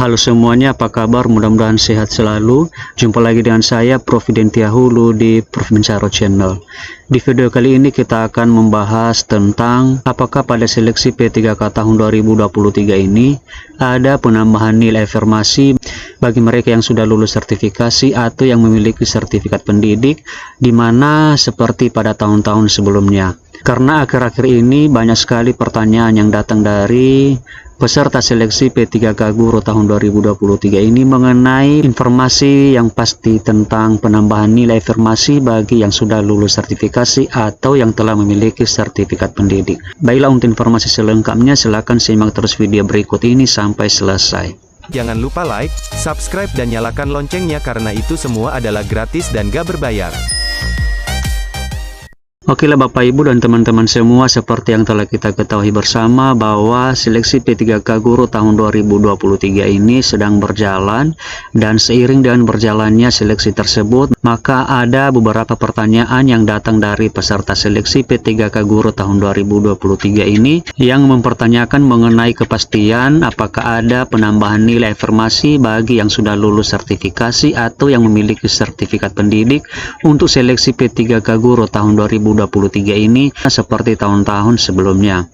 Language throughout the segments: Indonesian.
Halo semuanya, apa kabar? Mudah-mudahan sehat selalu. Jumpa lagi dengan saya, Prof. Dentia Hulu di Prof. Mencaro Channel. Di video kali ini kita akan membahas tentang apakah pada seleksi P3K tahun 2023 ini ada penambahan nilai afirmasi bagi mereka yang sudah lulus sertifikasi atau yang memiliki sertifikat pendidik, di mana seperti pada tahun-tahun sebelumnya. Karena akhir-akhir ini banyak sekali pertanyaan yang datang dari peserta seleksi P3K Guru tahun 2023 ini mengenai informasi yang pasti tentang penambahan nilai afirmasi bagi yang sudah lulus sertifikasi atau yang telah memiliki sertifikat pendidik. Baiklah, untuk informasi selengkapnya silakan simak terus video berikut ini sampai selesai. Jangan lupa like, subscribe dan nyalakan loncengnya karena itu semua adalah gratis dan gak berbayar. Oke lah Bapak Ibu dan teman-teman semua, seperti yang telah kita ketahui bersama bahwa seleksi P3K Guru tahun 2023 ini sedang berjalan, dan seiring dengan berjalannya seleksi tersebut maka ada beberapa pertanyaan yang datang dari peserta seleksi P3K Guru tahun 2023 ini yang mempertanyakan mengenai kepastian apakah ada penambahan nilai afirmasi bagi yang sudah lulus sertifikasi atau yang memiliki sertifikat pendidik untuk seleksi P3K Guru tahun 2023 ini seperti tahun-tahun sebelumnya.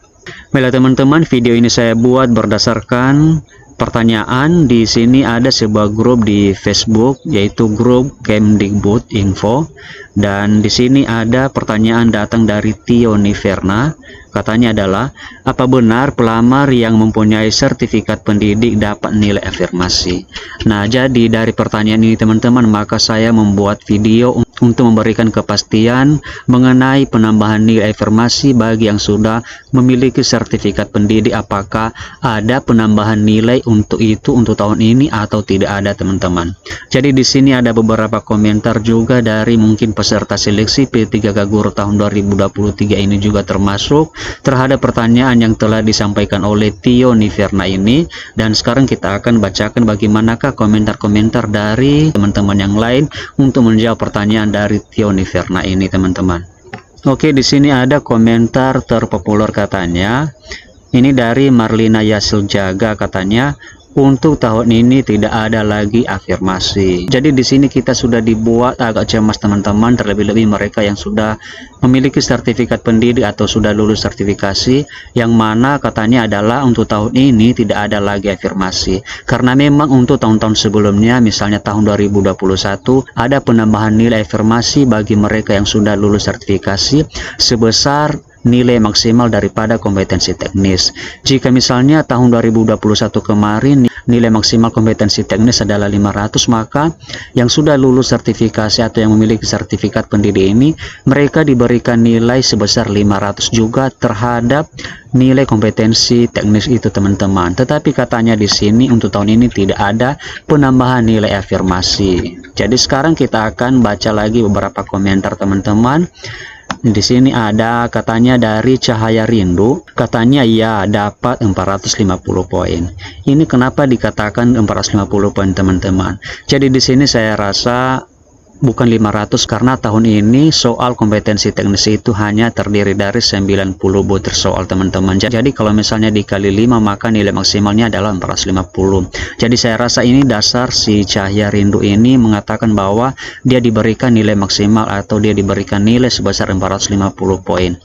Baiklah teman-teman, video ini saya buat berdasarkan pertanyaan. Di sini ada sebuah grup di Facebook yaitu grup Kemdikbud Info, dan di sini ada pertanyaan datang dari Tio Niverna. Katanya adalah, apa benar pelamar yang mempunyai sertifikat pendidik dapat nilai afirmasi? Nah, jadi dari pertanyaan ini teman-teman, maka saya membuat video untuk memberikan kepastian mengenai penambahan nilai afirmasi bagi yang sudah memiliki sertifikat pendidik, apakah ada penambahan nilai untuk itu untuk tahun ini atau tidak ada teman-teman. Jadi di sini ada beberapa komentar juga dari mungkin peserta seleksi P3K Guru tahun 2023 ini juga termasuk terhadap pertanyaan yang telah disampaikan oleh Tio Niverna ini, dan sekarang kita akan bacakan bagaimanakah komentar-komentar dari teman-teman yang lain untuk menjawab pertanyaan dari Tio Niverna ini teman-teman. Oke, di sini ada komentar terpopuler katanya. Ini dari Marlina Yasil Jaga, katanya untuk tahun ini tidak ada lagi afirmasi. Jadi di sini kita sudah dibuat agak cemas teman-teman, terlebih-lebih mereka yang sudah memiliki sertifikat pendidik atau sudah lulus sertifikasi, yang mana katanya adalah untuk tahun ini tidak ada lagi afirmasi. Karena memang untuk tahun-tahun sebelumnya, misalnya tahun 2021, ada penambahan nilai afirmasi bagi mereka yang sudah lulus sertifikasi sebesar nilai maksimal daripada kompetensi teknis. Jika misalnya tahun 2021 kemarin nilai maksimal kompetensi teknis adalah 500, maka yang sudah lulus sertifikasi atau yang memiliki sertifikat pendidik ini, mereka diberikan nilai sebesar 500 juga terhadap nilai kompetensi teknis itu teman-teman. Tetapi katanya di sini untuk tahun ini tidak ada penambahan nilai afirmasi. Jadi sekarang kita akan baca lagi beberapa komentar teman-teman. Di sini ada katanya dari Cahaya Rindu, katanya ya dapat 450 poin. Ini kenapa dikatakan 450 poin teman-teman? Jadi di sini saya rasa bukan 500 karena tahun ini soal kompetensi teknis itu hanya terdiri dari 90 butir soal teman-teman. Jadi kalau misalnya dikali 5 maka nilai maksimalnya adalah 450. Jadi saya rasa ini dasar si Cahaya Rindu ini mengatakan bahwa dia diberikan nilai maksimal atau dia diberikan nilai sebesar 450 poin.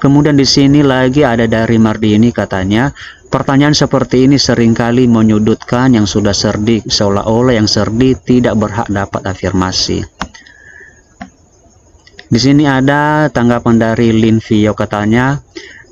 Kemudian di sini lagi ada dari Mardini, katanya pertanyaan seperti ini seringkali menyudutkan yang sudah cerdik, seolah-olah yang cerdik tidak berhak dapat afirmasi. Di sini ada tanggapan dari Linvio, katanya,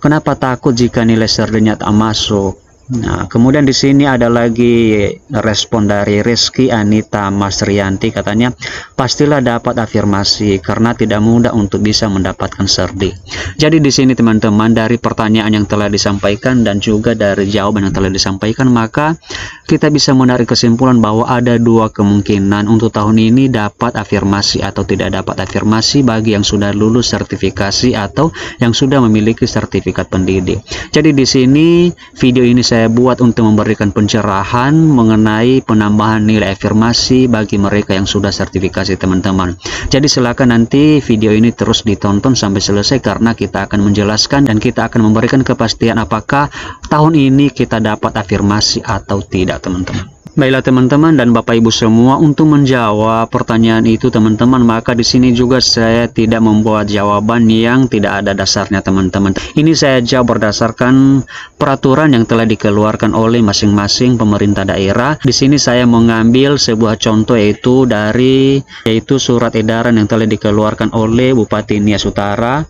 kenapa takut jika nilai cerdiknya tak masuk? Nah, kemudian di sini ada lagi respon dari Rizky Anita Masrianti, katanya pastilah dapat afirmasi karena tidak mudah untuk bisa mendapatkan cerdik. Jadi di sini teman-teman, dari pertanyaan yang telah disampaikan dan juga dari jawaban yang telah disampaikan, maka kita bisa menarik kesimpulan bahwa ada dua kemungkinan untuk tahun ini dapat afirmasi atau tidak dapat afirmasi bagi yang sudah lulus sertifikasi atau yang sudah memiliki sertifikat pendidik. Jadi di sini video ini saya buat untuk memberikan pencerahan mengenai penambahan nilai afirmasi bagi mereka yang sudah sertifikasi teman-teman. Jadi silakan nanti video ini terus ditonton sampai selesai karena kita akan menjelaskan dan kita akan memberikan kepastian apakah tahun ini kita dapat afirmasi atau tidak teman-teman. Baiklah teman-teman dan Bapak Ibu semua, untuk menjawab pertanyaan itu teman-teman, maka di sini juga saya tidak membuat jawaban yang tidak ada dasarnya teman-teman. Ini saya jawab berdasarkan peraturan yang telah dikeluarkan oleh masing-masing pemerintah daerah. Di sini saya mengambil sebuah contoh yaitu surat edaran yang telah dikeluarkan oleh Bupati Nias Utara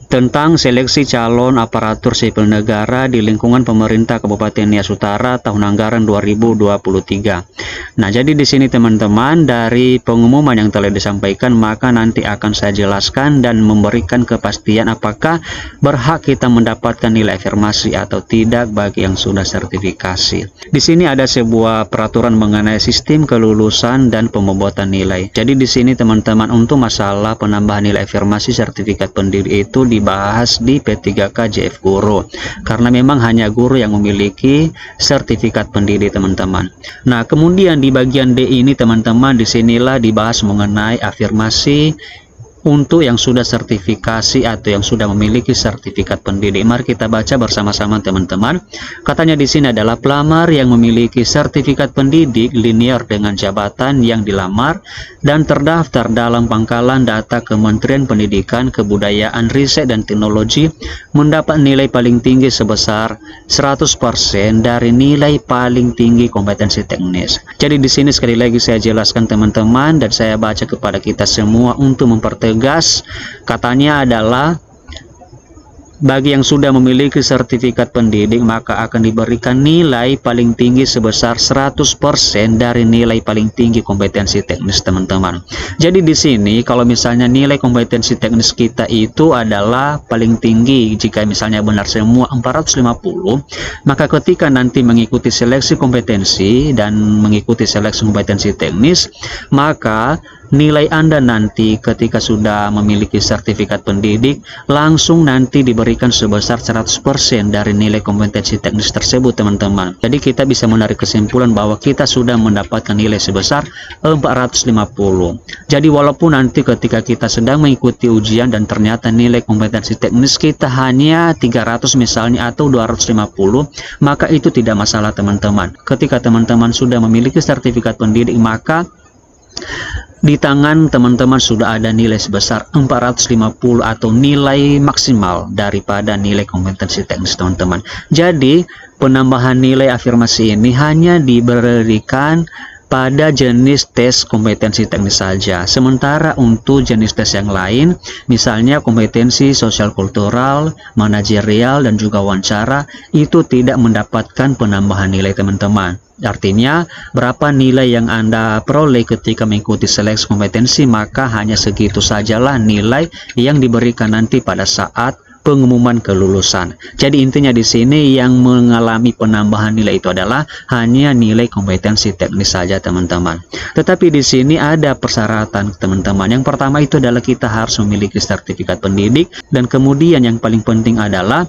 tentang seleksi calon aparatur sipil negara di lingkungan pemerintah Kabupaten Nias Utara tahun anggaran 2023. Nah, jadi di sini teman-teman, dari pengumuman yang telah disampaikan, maka nanti akan saya jelaskan dan memberikan kepastian apakah berhak kita mendapatkan nilai afirmasi atau tidak bagi yang sudah sertifikasi. Di sini ada sebuah peraturan mengenai sistem kelulusan dan pembobotan nilai. Jadi di sini teman-teman, untuk masalah penambahan nilai afirmasi sertifikat pendiri itu dibahas di P3K JF Guru, karena memang hanya guru yang memiliki sertifikat pendiri teman-teman. Nah, kemudian di bagian D ini teman-teman, disinilah dibahas mengenai afirmasi untuk yang sudah sertifikasi atau yang sudah memiliki sertifikat pendidik. Mari kita baca bersama-sama teman-teman. Katanya di sini adalah pelamar yang memiliki sertifikat pendidik linear dengan jabatan yang dilamar dan terdaftar dalam pangkalan data Kementerian Pendidikan, Kebudayaan, Riset dan Teknologi mendapat nilai paling tinggi sebesar 100% dari nilai paling tinggi kompetensi teknis. Jadi di sini sekali lagi saya jelaskan teman-teman, dan saya baca kepada kita semua untuk mempertegas. Katanya adalah bagi yang sudah memiliki sertifikat pendidik maka akan diberikan nilai paling tinggi sebesar 100% dari nilai paling tinggi kompetensi teknis teman-teman. Jadi di sini kalau misalnya nilai kompetensi teknis kita itu adalah paling tinggi, jika misalnya benar semua 450, maka ketika nanti mengikuti seleksi kompetensi dan mengikuti seleksi kompetensi teknis, maka nilai Anda nanti ketika sudah memiliki sertifikat pendidik langsung nanti diberikan sebesar 100% dari nilai kompetensi teknis tersebut teman-teman. Jadi kita bisa menarik kesimpulan bahwa kita sudah mendapatkan nilai sebesar 450. Jadi walaupun nanti ketika kita sedang mengikuti ujian dan ternyata nilai kompetensi teknis kita hanya 300 misalnya atau 250, maka itu tidak masalah teman-teman. Ketika teman-teman sudah memiliki sertifikat pendidik, maka di tangan teman-teman sudah ada nilai sebesar 450 atau nilai maksimal daripada nilai kompetensi teknis teman-teman. Jadi penambahan nilai afirmasi ini hanya diberikan pada jenis tes kompetensi teknis saja. Sementara untuk jenis tes yang lain, misalnya kompetensi sosial kultural, manajerial, dan juga wawancara, itu tidak mendapatkan penambahan nilai teman-teman. Artinya, berapa nilai yang Anda peroleh ketika mengikuti seleksi kompetensi, maka hanya segitu sajalah nilai yang diberikan nanti pada saat pengumuman kelulusan. Jadi intinya di sini yang mengalami penambahan nilai itu adalah hanya nilai kompetensi teknis saja teman-teman. Tetapi di sini ada persyaratan teman-teman. Yang pertama itu adalah kita harus memiliki sertifikat pendidik, dan kemudian yang paling penting adalah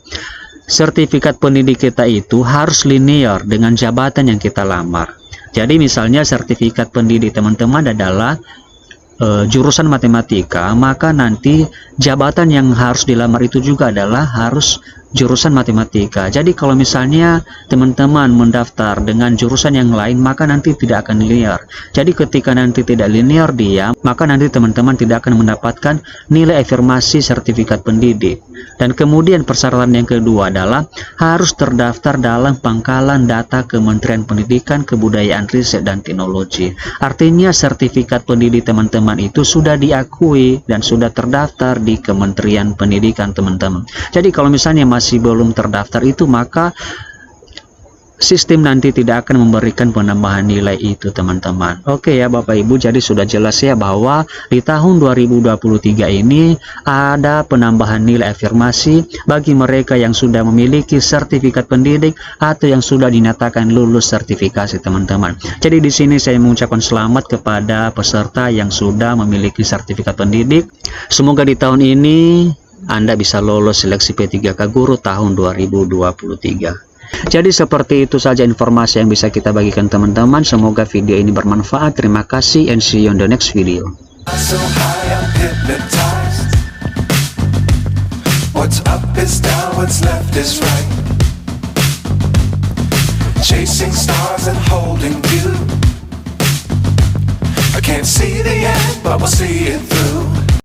sertifikat pendidik kita itu harus linear dengan jabatan yang kita lamar. Jadi misalnya sertifikat pendidik teman-teman adalah jurusan matematika, maka nanti jabatan yang harus dilamar itu juga adalah harus jurusan matematika. Jadi kalau misalnya teman-teman mendaftar dengan jurusan yang lain, maka nanti tidak akan linear. Jadi ketika nanti tidak linear dia, maka nanti teman-teman tidak akan mendapatkan nilai afirmasi sertifikat pendidik. Dan kemudian persyaratan yang kedua adalah harus terdaftar dalam pangkalan data Kementerian Pendidikan, Kebudayaan, Riset dan Teknologi. Artinya sertifikat pendidik teman-teman itu sudah diakui dan sudah terdaftar di Kementerian Pendidikan teman-teman. Jadi kalau misalnya masih belum terdaftar itu, maka sistem nanti tidak akan memberikan penambahan nilai itu teman-teman. Oke ya Bapak Ibu, jadi sudah jelas ya bahwa di tahun 2023 ini ada penambahan nilai afirmasi bagi mereka yang sudah memiliki sertifikat pendidik atau yang sudah dinyatakan lulus sertifikasi teman-teman. Jadi di sini saya mengucapkan selamat kepada peserta yang sudah memiliki sertifikat pendidik. Semoga di tahun ini Anda bisa lolos seleksi P3K Guru tahun 2023. Jadi seperti itu saja informasi yang bisa kita bagikan teman-teman. Semoga video ini bermanfaat. Terima kasih and see you on the next video. So high, I'm hypnotized. What's up is down, what's left is right. chasing stars and holding you. I can't see the end, but we'll see it through.